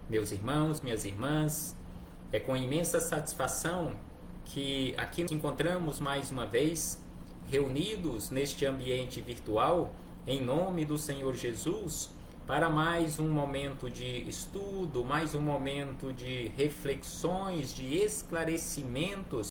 meus irmãos, minhas irmãs. É com imensa satisfação que aqui nos encontramos mais uma vez, reunidos neste ambiente virtual, em nome do Senhor Jesus, para mais um momento de estudo, mais um momento de reflexões, de esclarecimentos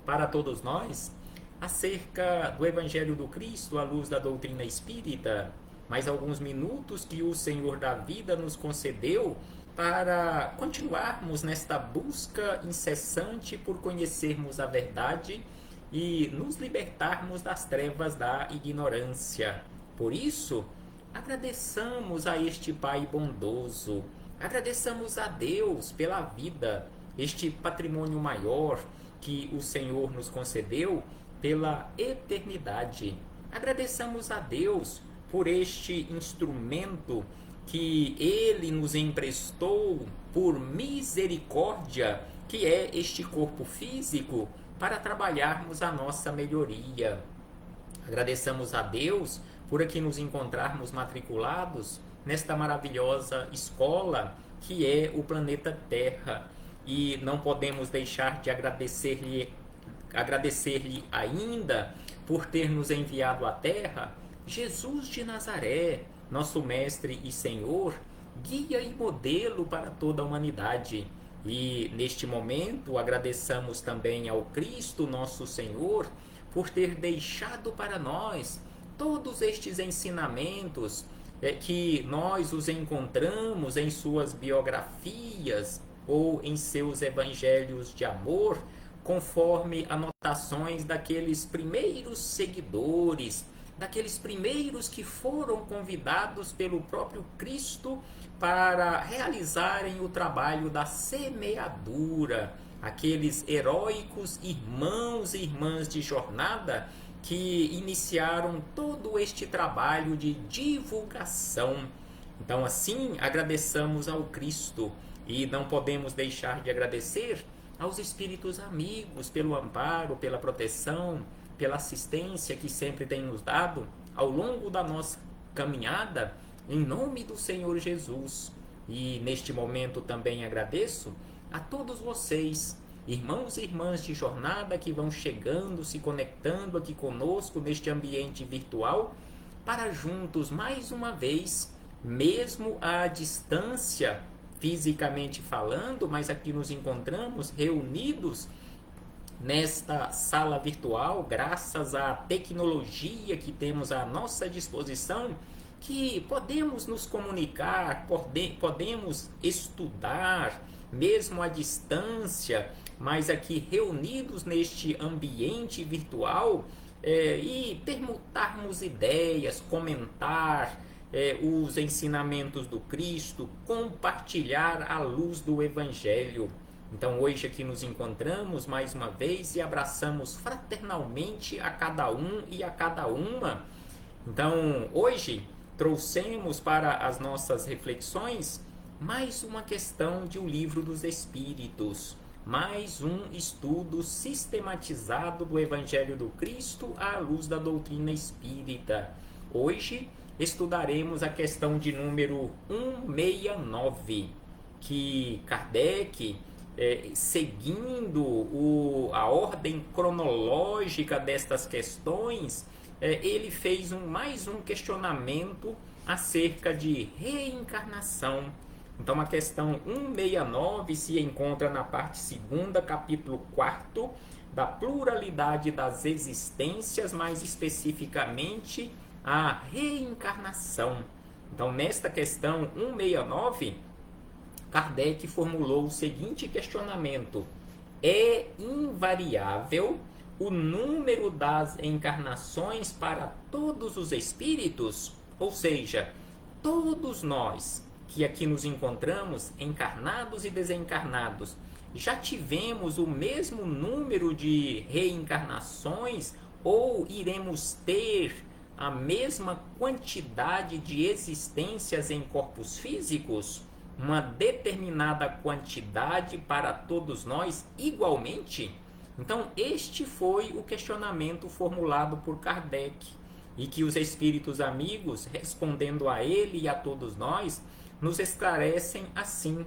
para todos nós acerca do Evangelho do Cristo à luz da doutrina espírita. Mais alguns minutos que o Senhor da vida nos concedeu para continuarmos nesta busca incessante por conhecermos a verdade e nos libertarmos das trevas da ignorância. Por isso, agradeçamos a este Pai bondoso, agradeçamos a Deus pela vida, este patrimônio maior que o Senhor nos concedeu pela eternidade. Agradeçamos a Deus por este instrumento que Ele nos emprestou por misericórdia, que é este corpo físico, para trabalharmos a nossa melhoria. Agradeçamos a Deus por aqui nos encontrarmos matriculados nesta maravilhosa escola que é o planeta Terra. E não podemos deixar de agradecer-lhe ainda por ter nos enviado à Terra Jesus de Nazaré, nosso Mestre e Senhor, guia e modelo para toda a humanidade. E neste momento agradeçamos também ao Cristo, nosso Senhor, por ter deixado para nós todos estes ensinamentos que nós os encontramos em suas biografias ou em seus evangelhos de amor, conforme anotações daqueles primeiros seguidores, daqueles primeiros que foram convidados pelo próprio Cristo para realizarem o trabalho da semeadura, aqueles heróicos irmãos e irmãs de jornada que iniciaram todo este trabalho de divulgação. Então, assim, agradeçamos ao Cristo e não podemos deixar de agradecer aos espíritos amigos pelo amparo, pela proteção, pela assistência que sempre tem nos dado ao longo da nossa caminhada, em nome do Senhor Jesus. E neste momento também agradeço a todos vocês, irmãos e irmãs de jornada que vão chegando, se conectando aqui conosco neste ambiente virtual, para juntos mais uma vez, mesmo à distância, fisicamente falando, mas aqui nos encontramos reunidos nesta sala virtual, graças à tecnologia que temos à nossa disposição, que podemos nos comunicar, podemos estudar, mesmo à distância, mas aqui reunidos neste ambiente virtual, e permutarmos ideias, comentar os ensinamentos do Cristo, compartilhar a luz do Evangelho. Então hoje aqui nos encontramos mais uma vez e abraçamos fraternalmente a cada um e a cada uma. Então hoje trouxemos para as nossas reflexões mais uma questão de O Livro dos Espíritos, mais um estudo sistematizado do Evangelho do Cristo à luz da doutrina espírita. Hoje estudaremos a questão de número 169, que Kardec, seguindo a ordem cronológica destas questões, ele fez mais um questionamento acerca de reencarnação. Então a questão 169 se encontra na parte 2ª, capítulo 4º, da pluralidade das existências, mais especificamente a reencarnação. Então nesta questão 169, Kardec formulou o seguinte questionamento: é invariável o número das encarnações para todos os espíritos? Ou seja, todos nós que aqui nos encontramos, encarnados e desencarnados, já tivemos o mesmo número de reencarnações ou iremos ter a mesma quantidade de existências em corpos físicos? Uma determinada quantidade para todos nós igualmente? Então este foi o questionamento formulado por Kardec, e que os espíritos amigos, respondendo a ele e a todos nós, nos esclarecem assim: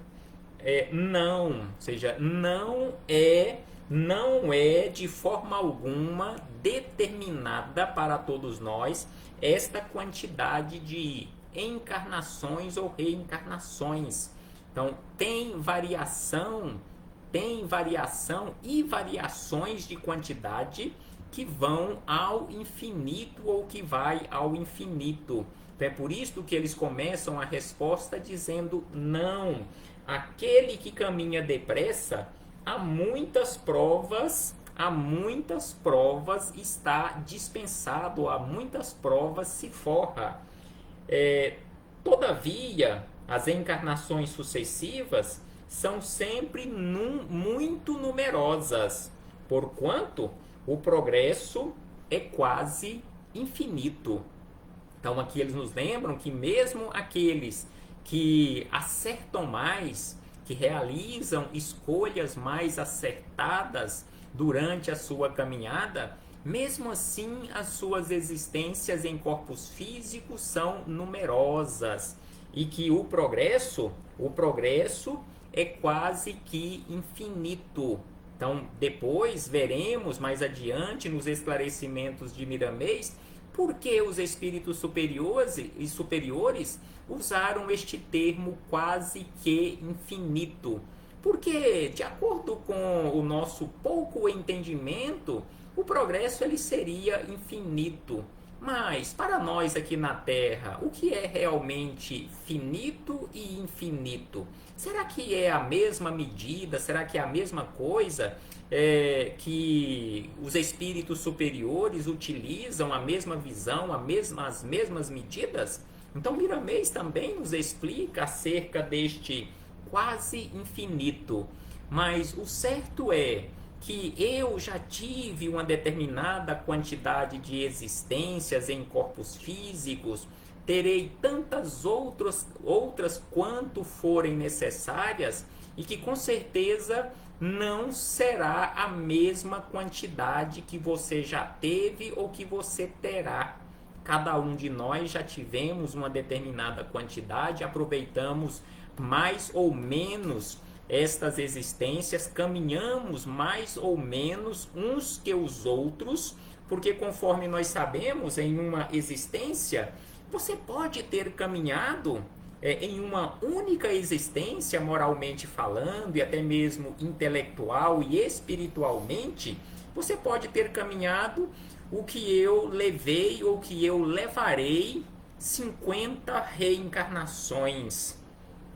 Não, ou seja, não é de forma alguma determinada para todos nós esta quantidade de encarnações ou reencarnações. Então, tem variação e variações de quantidade que vão ao infinito ou que vai ao infinito. Então, é por isso que eles começam a resposta dizendo não. Aquele que caminha depressa, há muitas provas está dispensado, há muitas provas se forra. Todavia, as encarnações sucessivas são sempre muito numerosas, porquanto o progresso é quase infinito. Então aqui eles nos lembram que mesmo aqueles que acertam mais, que realizam escolhas mais acertadas durante a sua caminhada, mesmo assim as suas existências em corpos físicos são numerosas e que o progresso é quase que infinito. Então, depois veremos mais adiante nos esclarecimentos de Miramês por que os espíritos superiores usaram este termo quase que infinito. Porque, de acordo com o nosso pouco entendimento, o progresso ele seria infinito. Mas, para nós aqui na Terra, o que é realmente finito e infinito? Será que é a mesma medida? Será que é a mesma coisa que os espíritos superiores utilizam, a mesma visão, as mesmas medidas? Então, Miramês também nos explica acerca deste quase infinito. Mas o certo é que eu já tive uma determinada quantidade de existências em corpos físicos, terei tantas outras quanto forem necessárias, e que com certeza não será a mesma quantidade que você já teve ou que você terá. Cada um de nós já tivemos uma determinada quantidade, aproveitamos mais ou menos estas existências, caminhamos mais ou menos uns que os outros, porque conforme nós sabemos, em uma existência, você pode ter caminhado em uma única existência, moralmente falando, e até mesmo intelectual e espiritualmente, você pode ter caminhado o que eu levei ou que eu levarei 50 reencarnações.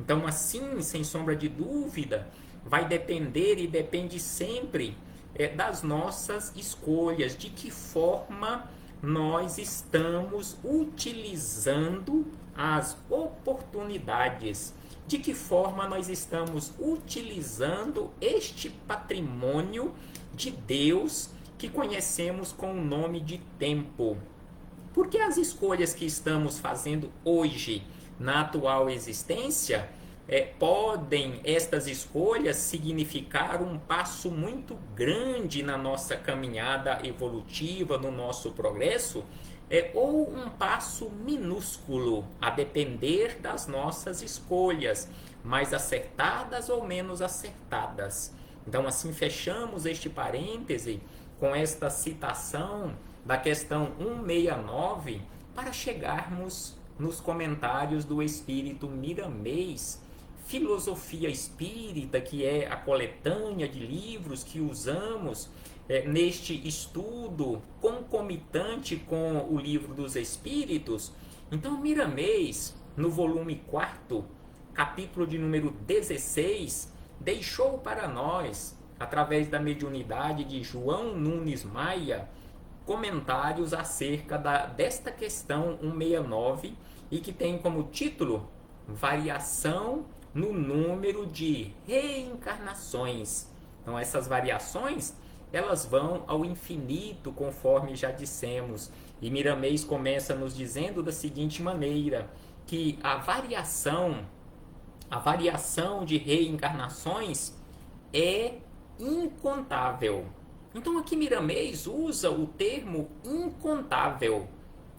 Então, assim, sem sombra de dúvida, vai depender e depende sempre das nossas escolhas, de que forma nós estamos utilizando as oportunidades, de que forma nós estamos utilizando este patrimônio de Deus que conhecemos com o nome de tempo. Porque as escolhas que estamos fazendo hoje, na atual existência, podem estas escolhas significar um passo muito grande na nossa caminhada evolutiva, no nosso progresso, ou um passo minúsculo, a depender das nossas escolhas, mais acertadas ou menos acertadas. Então, assim, fechamos este parêntese com esta citação da questão 169 para chegarmos nos comentários do Espírito Miramês, Filosofia Espírita, que é a coletânea de livros que usamos neste estudo concomitante com o Livro dos Espíritos. Então, Miramês, no volume 4, capítulo de número 16, deixou para nós, através da mediunidade de João Nunes Maia, comentários acerca desta questão 169, e que tem como título Variação no número de reencarnações. Então, essas variações, elas vão ao infinito, conforme já dissemos. E Miramês começa nos dizendo da seguinte maneira, que a variação de reencarnações é incontável. Então, aqui Miramês usa o termo incontável.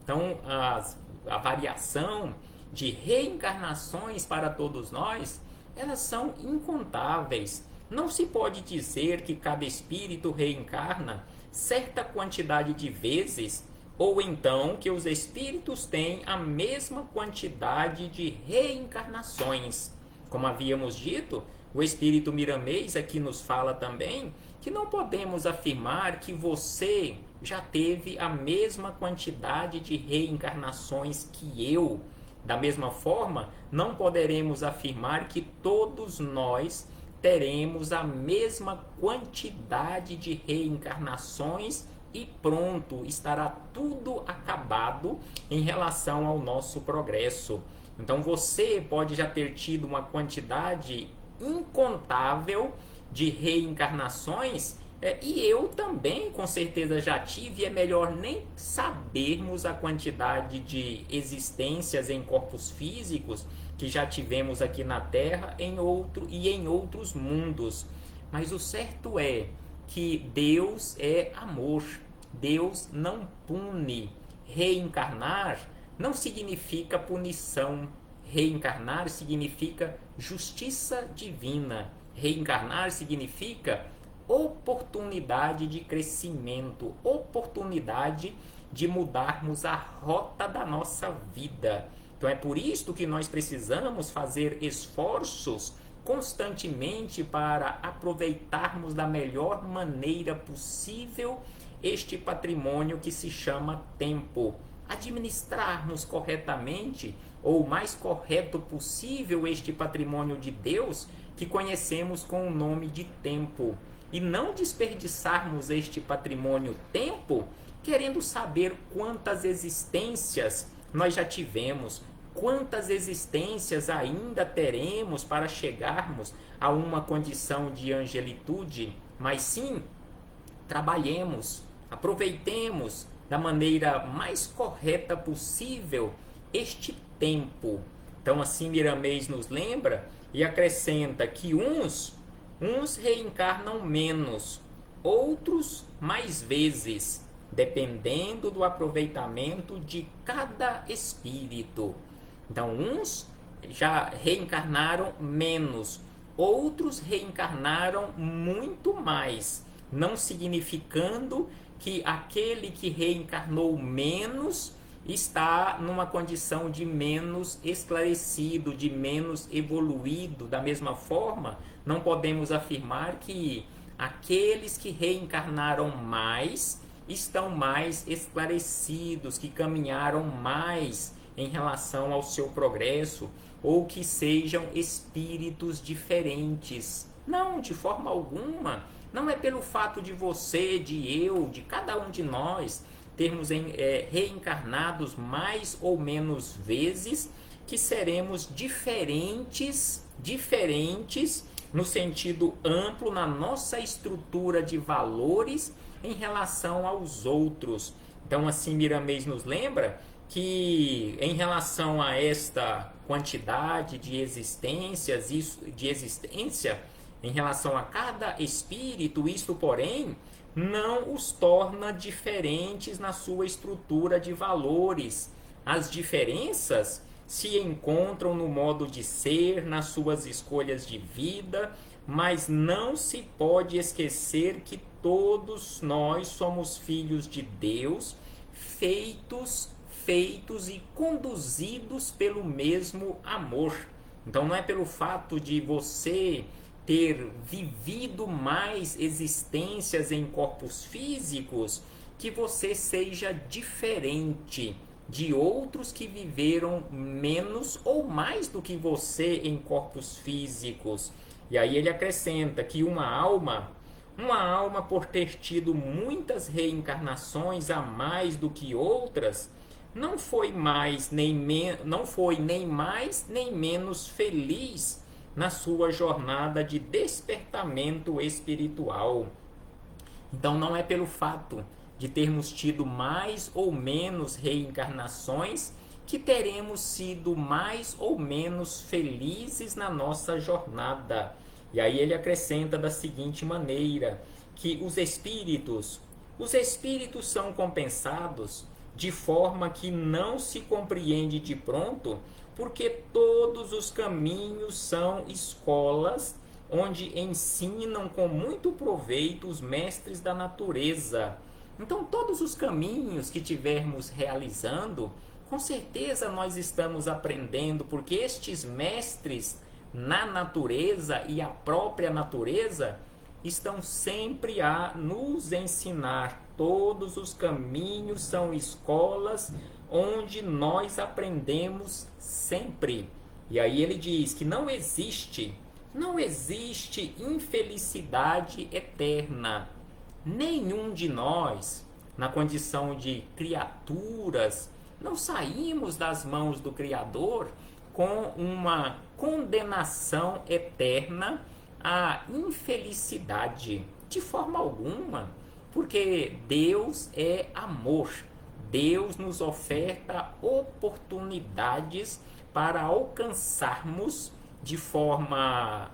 Então, a variação de reencarnações para todos nós elas são incontáveis. Não se pode dizer que cada espírito reencarna certa quantidade de vezes, ou então que os espíritos têm a mesma quantidade de reencarnações. Como havíamos dito, o espírito Miramês aqui nos fala também que não podemos afirmar que você já teve a mesma quantidade de reencarnações que eu. Da mesma forma, não poderemos afirmar que todos nós teremos a mesma quantidade de reencarnações e pronto, estará tudo acabado em relação ao nosso progresso. Então você pode já ter tido uma quantidade incontável de reencarnações, e eu também com certeza já tive, e é melhor nem sabermos a quantidade de existências em corpos físicos que já tivemos aqui na Terra em outros mundos. Mas o certo é que Deus é amor, Deus não pune. Reencarnar não significa punição, reencarnar significa justiça divina. Reencarnar significa oportunidade de crescimento, oportunidade de mudarmos a rota da nossa vida. Então é por isso que nós precisamos fazer esforços constantemente para aproveitarmos da melhor maneira possível este patrimônio que se chama tempo. Administrarmos corretamente, ou o mais correto possível, este patrimônio de Deus que conhecemos com o nome de tempo. E não desperdiçarmos este patrimônio tempo querendo saber quantas existências nós já tivemos, quantas existências ainda teremos para chegarmos a uma condição de angelitude, mas sim, trabalhemos, aproveitemos da maneira mais correta possível este tempo. Então assim Miramês nos lembra e acrescenta que uns reencarnam menos, outros mais vezes, dependendo do aproveitamento de cada espírito. Então, uns já reencarnaram menos, outros reencarnaram muito mais, não significando que aquele que reencarnou menos está numa condição de menos esclarecido, de menos evoluído. Da mesma forma, não podemos afirmar que aqueles que reencarnaram mais estão mais esclarecidos, que caminharam mais em relação ao seu progresso, ou que sejam espíritos diferentes. Não, de forma alguma. Não é pelo fato de você, de eu, de cada um de nós termos reencarnados mais ou menos vezes que seremos diferentes no sentido amplo na nossa estrutura de valores em relação aos outros. Então assim Miramês nos lembra que em relação a esta quantidade de existências, em relação a cada espírito, isto porém não os torna diferentes na sua estrutura de valores. As diferenças se encontram no modo de ser, nas suas escolhas de vida, mas não se pode esquecer que todos nós somos filhos de Deus, feitos e conduzidos pelo mesmo amor. Então não é pelo fato de você ter vivido mais existências em corpos físicos que você seja diferente de outros que viveram menos ou mais do que você em corpos físicos. E aí ele acrescenta que uma alma por ter tido muitas reencarnações a mais do que outras, não foi nem mais nem menos feliz na sua jornada de despertamento espiritual. Então não é pelo fato de termos tido mais ou menos reencarnações que teremos sido mais ou menos felizes na nossa jornada. E aí ele acrescenta da seguinte maneira, que os espíritos são compensados de forma que não se compreende de pronto porque todos os caminhos são escolas onde ensinam com muito proveito os mestres da natureza. Então, todos os caminhos que tivermos realizando, com certeza nós estamos aprendendo, porque estes mestres na natureza e a própria natureza estão sempre a nos ensinar. Todos os caminhos são escolas onde nós aprendemos sempre. E aí ele diz que não existe infelicidade eterna. Nenhum de nós, na condição de criaturas, não saímos das mãos do Criador com uma condenação eterna à infelicidade, de forma alguma, porque Deus é amor. Deus nos oferta oportunidades para alcançarmos de forma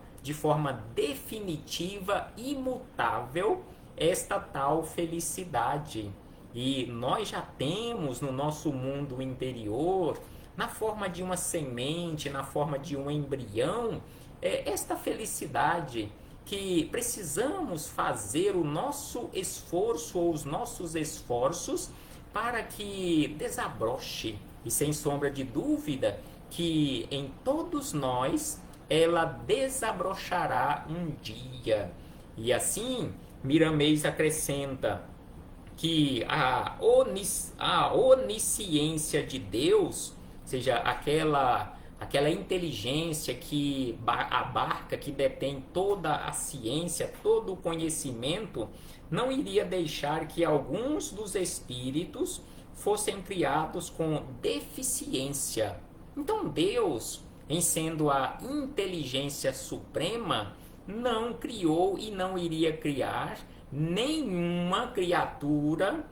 definitiva, imutável, esta tal felicidade. E nós já temos no nosso mundo interior, na forma de uma semente, na forma de um embrião, esta felicidade que precisamos fazer o nosso esforço ou os nossos esforços para que desabroche. E sem sombra de dúvida que em todos nós ela desabrochará um dia. E assim, Miramês acrescenta que a onisciência de Deus, ou seja, aquela inteligência que abarca, que detém toda a ciência, todo o conhecimento, não iria deixar que alguns dos espíritos fossem criados com deficiência. Então Deus, em sendo a inteligência suprema, não criou e não iria criar nenhuma criatura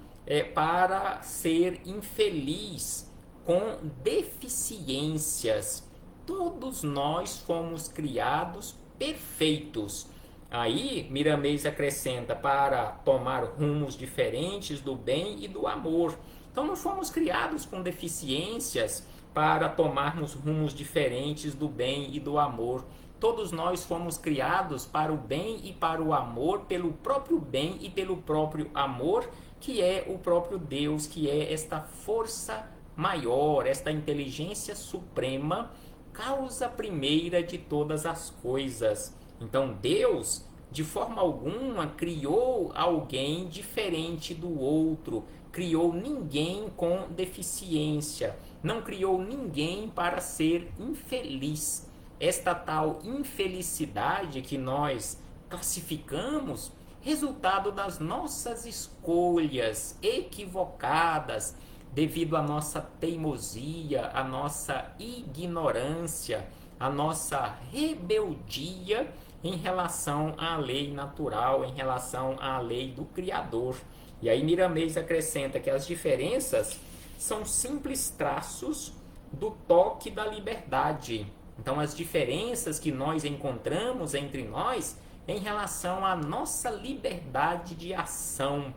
para ser infeliz, com deficiências. Todos nós fomos criados perfeitos. Aí Miramês acrescenta, para tomar rumos diferentes do bem e do amor. Então não fomos criados com deficiências para tomarmos rumos diferentes do bem e do amor. Todos nós fomos criados para o bem e para o amor, pelo próprio bem e pelo próprio amor, que é o próprio Deus, que é esta força maior, esta inteligência suprema, causa primeira de todas as coisas. Então Deus, de forma alguma, criou alguém diferente do outro, criou ninguém com deficiência, não criou ninguém para ser infeliz. Esta tal infelicidade que nós classificamos, resultado das nossas escolhas equivocadas, devido à nossa teimosia, à nossa ignorância, à nossa rebeldia em relação à lei natural, em relação à lei do Criador. E aí Miramês acrescenta que as diferenças são simples traços do toque da liberdade. Então as diferenças que nós encontramos entre nós em relação à nossa liberdade de ação,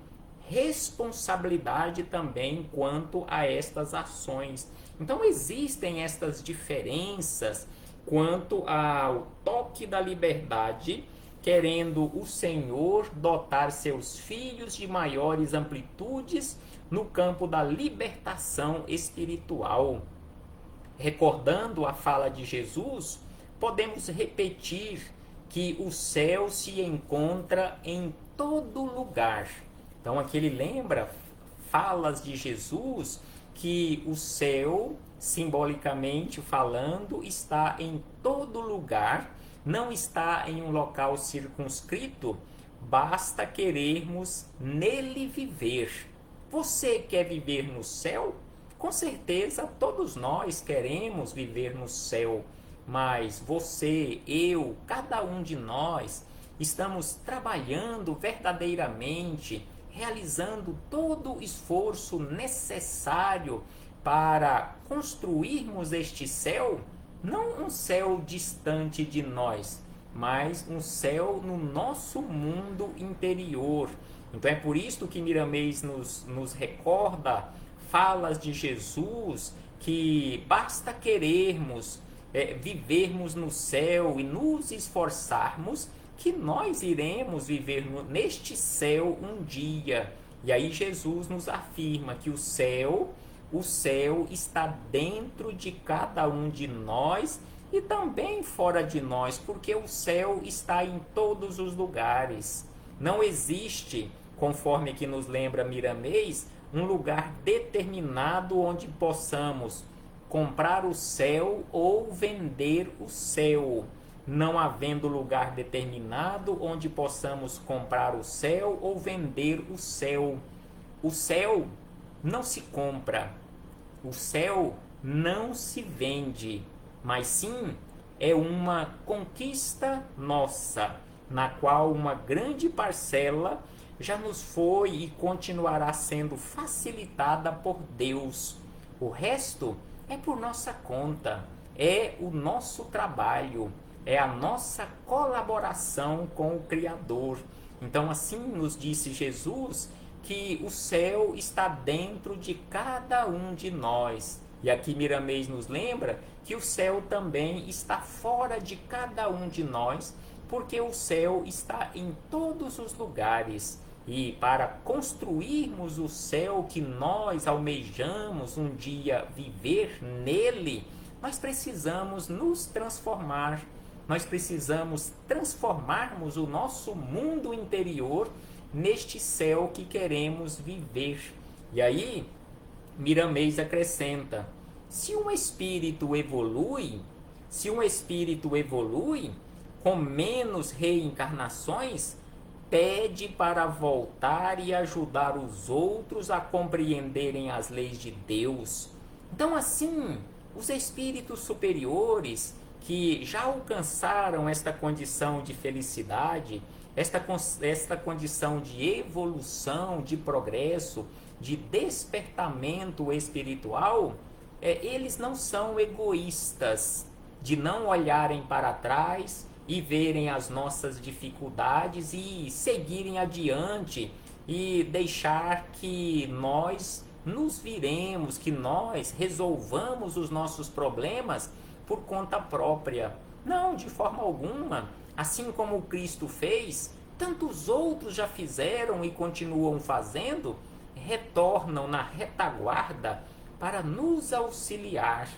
responsabilidade também quanto a estas ações. Então existem estas diferenças quanto ao toque da liberdade, querendo o Senhor dotar seus filhos de maiores amplitudes no campo da libertação espiritual. Recordando a fala de Jesus, podemos repetir que o céu se encontra em todo lugar. Então aqui ele lembra falas de Jesus que o céu, simbolicamente falando, está em todo lugar, não está em um local circunscrito, basta querermos nele viver. Você quer viver no céu? Com certeza todos nós queremos viver no céu, mas você, eu, cada um de nós estamos trabalhando verdadeiramente, realizando todo o esforço necessário para construirmos este céu, não um céu distante de nós, mas um céu no nosso mundo interior. Então é por isso que Miramês nos recorda falas de Jesus que basta querermos vivermos no céu e nos esforçarmos, que nós iremos viver neste céu um dia. E aí Jesus nos afirma que o céu está dentro de cada um de nós e também fora de nós, porque o céu está em todos os lugares. Não existe, conforme que nos lembra Miramês, um lugar determinado onde possamos comprar o céu ou vender o céu. Não havendo lugar determinado onde possamos comprar o céu ou vender o céu. O céu não se compra, o céu não se vende, mas sim é uma conquista nossa, na qual uma grande parcela já nos foi e continuará sendo facilitada por Deus. O resto é por nossa conta, é o nosso trabalho, é a nossa colaboração com o Criador. Então, assim nos disse Jesus que o céu está dentro de cada um de nós. E aqui Miramês nos lembra que o céu também está fora de cada um de nós, porque o céu está em todos os lugares. E para construirmos o céu que nós almejamos um dia viver nele, nós precisamos nos transformar. Nós precisamos transformarmos o nosso mundo interior neste céu que queremos viver. E aí, Miramês acrescenta: se um espírito evolui com menos reencarnações, pede para voltar e ajudar os outros a compreenderem as leis de Deus. Então, assim, os espíritos superiores que já alcançaram esta condição de felicidade, esta condição de evolução, de progresso, de despertamento espiritual, eles não são egoístas, de não olharem para trás e verem as nossas dificuldades e seguirem adiante e deixar que nós nos viremos, que nós resolvamos os nossos problemas por conta própria. Não, de forma alguma. Assim como o Cristo fez, tantos outros já fizeram e continuam fazendo, retornam na retaguarda para nos auxiliar.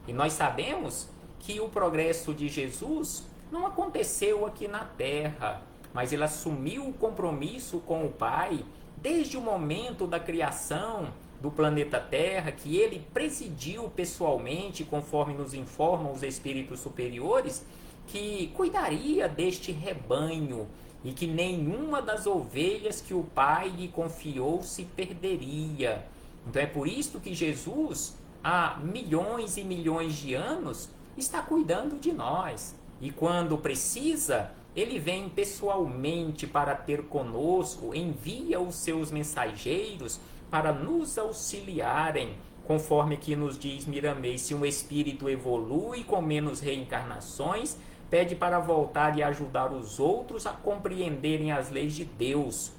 E nós sabemos que o progresso de Jesus não aconteceu aqui na Terra, mas ele assumiu o compromisso com o Pai desde o momento da criação do planeta Terra, que ele presidiu pessoalmente, conforme nos informam os espíritos superiores, que cuidaria deste rebanho e que nenhuma das ovelhas que o Pai lhe confiou se perderia. Então é por isso que Jesus, há milhões e milhões de anos, está cuidando de nós. E quando precisa, ele vem pessoalmente para ter conosco, envia os seus mensageiros para nos auxiliarem, conforme que nos diz Miramês: se um espírito evolui com menos reencarnações, pede para voltar e ajudar os outros a compreenderem as leis de Deus.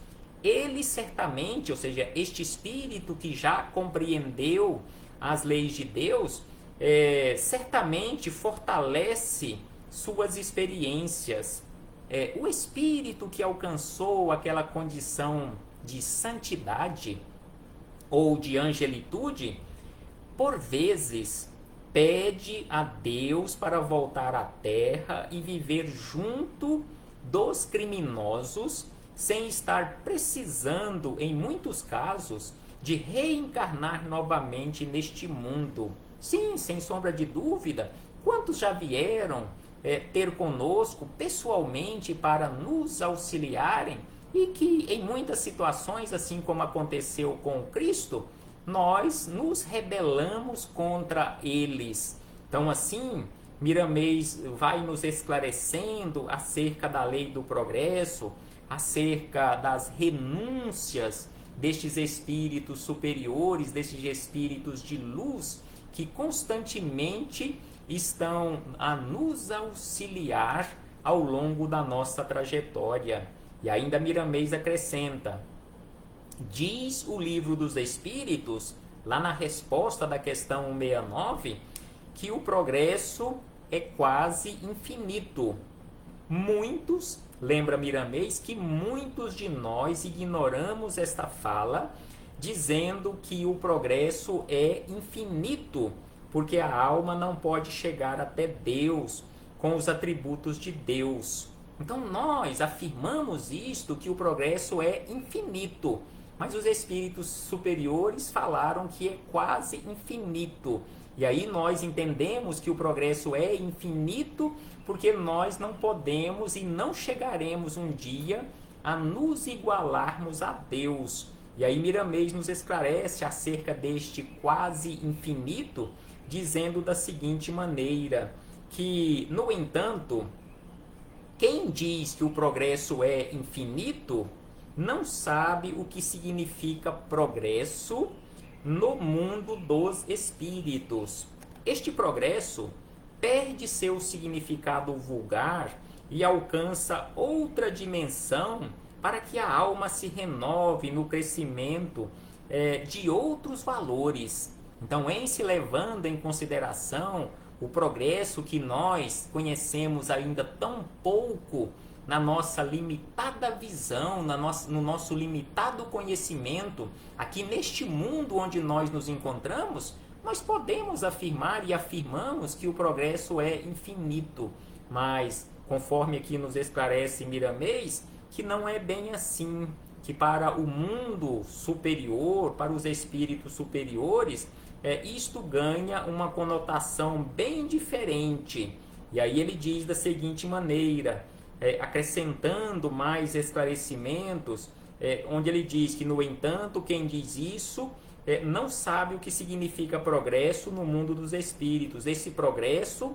Ele certamente, ou seja, este espírito que já compreendeu as leis de Deus, certamente fortalece suas experiências. O espírito que alcançou aquela condição de santidade ou de angelitude, por vezes pede a Deus para voltar à Terra e viver junto dos criminosos, sem estar precisando, em muitos casos, de reencarnar novamente neste mundo. Sim, sem sombra de dúvida, quantos já vieram ter conosco pessoalmente para nos auxiliarem e que em muitas situações, assim como aconteceu com Cristo, nós nos rebelamos contra eles. Então, assim, Miramês vai nos esclarecendo acerca da lei do progresso, acerca das renúncias destes espíritos superiores, destes espíritos de luz, que constantemente estão a nos auxiliar ao longo da nossa trajetória. E ainda Miramês acrescenta: diz o Livro dos Espíritos lá na resposta da questão 169, que o progresso é quase infinito. Muitos, lembra Miramês, que muitos de nós ignoramos esta fala, dizendo que o progresso é infinito, porque a alma não pode chegar até Deus com os atributos de Deus. Então nós afirmamos isto, que o progresso é infinito, mas os espíritos superiores falaram que é quase infinito. E aí nós entendemos que o progresso é infinito porque nós não podemos e não chegaremos um dia a nos igualarmos a Deus. E aí Miramês nos esclarece acerca deste quase infinito, dizendo da seguinte maneira, que, no entanto, quem diz que o progresso é infinito não sabe o que significa progresso no mundo dos espíritos. Este progresso perde seu significado vulgar e alcança outra dimensão para que a alma se renove no crescimento de outros valores. Então, em se levando em consideração o progresso que nós conhecemos ainda tão pouco na nossa limitada visão, no nosso limitado conhecimento, aqui neste mundo onde nós nos encontramos, nós podemos afirmar e afirmamos que o progresso é infinito. Mas, conforme aqui nos esclarece Miramês, que não é bem assim, que para o mundo superior, para os espíritos superiores, isto ganha uma conotação bem diferente. E aí ele diz da seguinte maneira, acrescentando mais esclarecimentos, onde ele diz que, no entanto, quem diz isso não sabe o que significa progresso no mundo dos espíritos. Esse progresso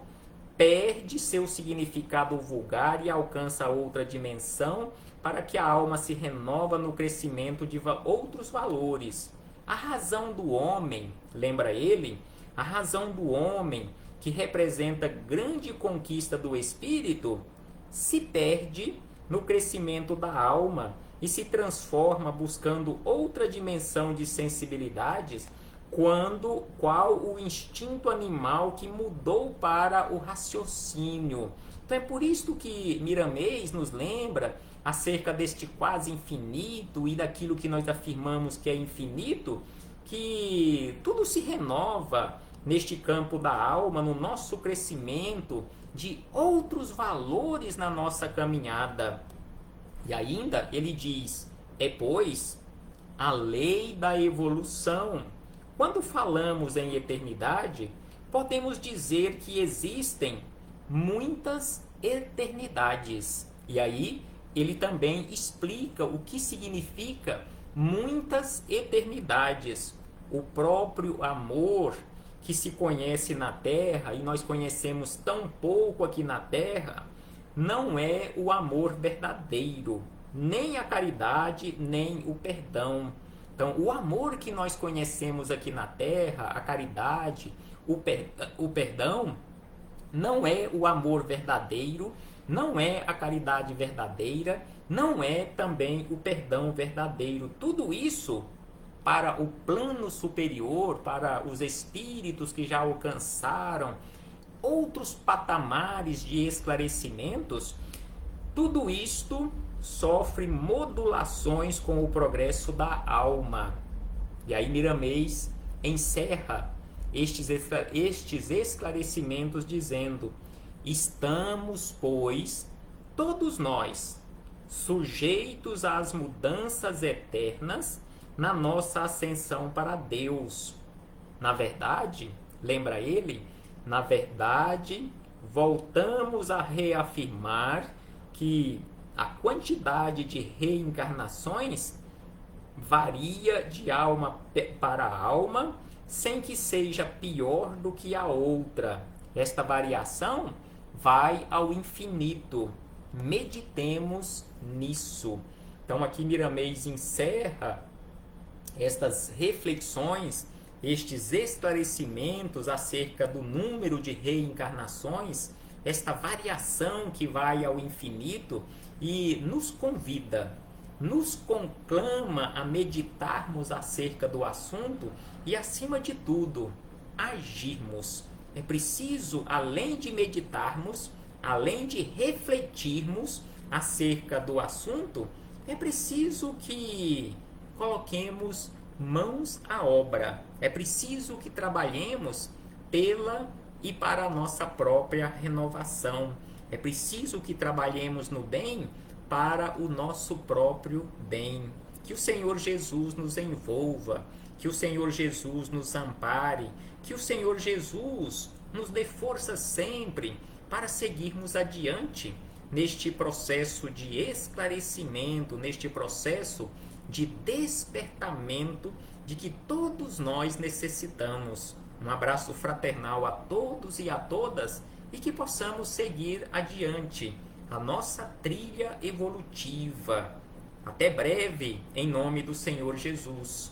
perde seu significado vulgar e alcança outra dimensão para que a alma se renova no crescimento de outros valores. A razão do homem, lembra ele, a razão do homem, que representa grande conquista do espírito, se perde no crescimento da alma e se transforma buscando outra dimensão de sensibilidades, qual o instinto animal que mudou para o raciocínio. Então é por isso que Miramês nos lembra acerca deste quase infinito e daquilo que nós afirmamos que é infinito, que tudo se renova neste campo da alma, no nosso crescimento de outros valores na nossa caminhada. E ainda ele diz, pois, a lei da evolução. Quando falamos em eternidade, podemos dizer que existem muitas eternidades. E aí ele também explica o que significa muitas eternidades. O próprio amor que se conhece na Terra, e nós conhecemos tão pouco aqui na Terra, não é o amor verdadeiro, nem a caridade, nem o perdão. Então, o amor que nós conhecemos aqui na Terra, a caridade, o perdão, não é o amor verdadeiro, não é a caridade verdadeira, não é também o perdão verdadeiro. Tudo isso, para o plano superior, para os espíritos que já alcançaram outros patamares de esclarecimentos, tudo isto sofre modulações com o progresso da alma. E aí Miramês encerra estes esclarecimentos dizendo: estamos, pois, todos nós, sujeitos às mudanças eternas na nossa ascensão para Deus. Na verdade, lembra ele, na verdade, voltamos a reafirmar que a quantidade de reencarnações varia de alma para alma, sem que seja pior do que a outra. Esta variação vai ao infinito. Meditemos nisso. Então aqui Miramês encerra estas reflexões, estes esclarecimentos acerca do número de reencarnações, esta variação que vai ao infinito, e nos convida nos conclama a meditarmos acerca do assunto e, acima de tudo, agirmos. É preciso, além de meditarmos, além de refletirmos acerca do assunto, é preciso que coloquemos mãos à obra. É preciso que trabalhemos pela e para a nossa própria renovação. É preciso que trabalhemos no bem para o nosso próprio bem. Que o Senhor Jesus nos envolva, que o Senhor Jesus nos ampare, que o Senhor Jesus nos dê força sempre para seguirmos adiante neste processo de esclarecimento, neste processo de despertamento de que todos nós necessitamos. Um abraço fraternal a todos e a todas e que possamos seguir adiante a nossa trilha evolutiva. Até breve, em nome do Senhor Jesus.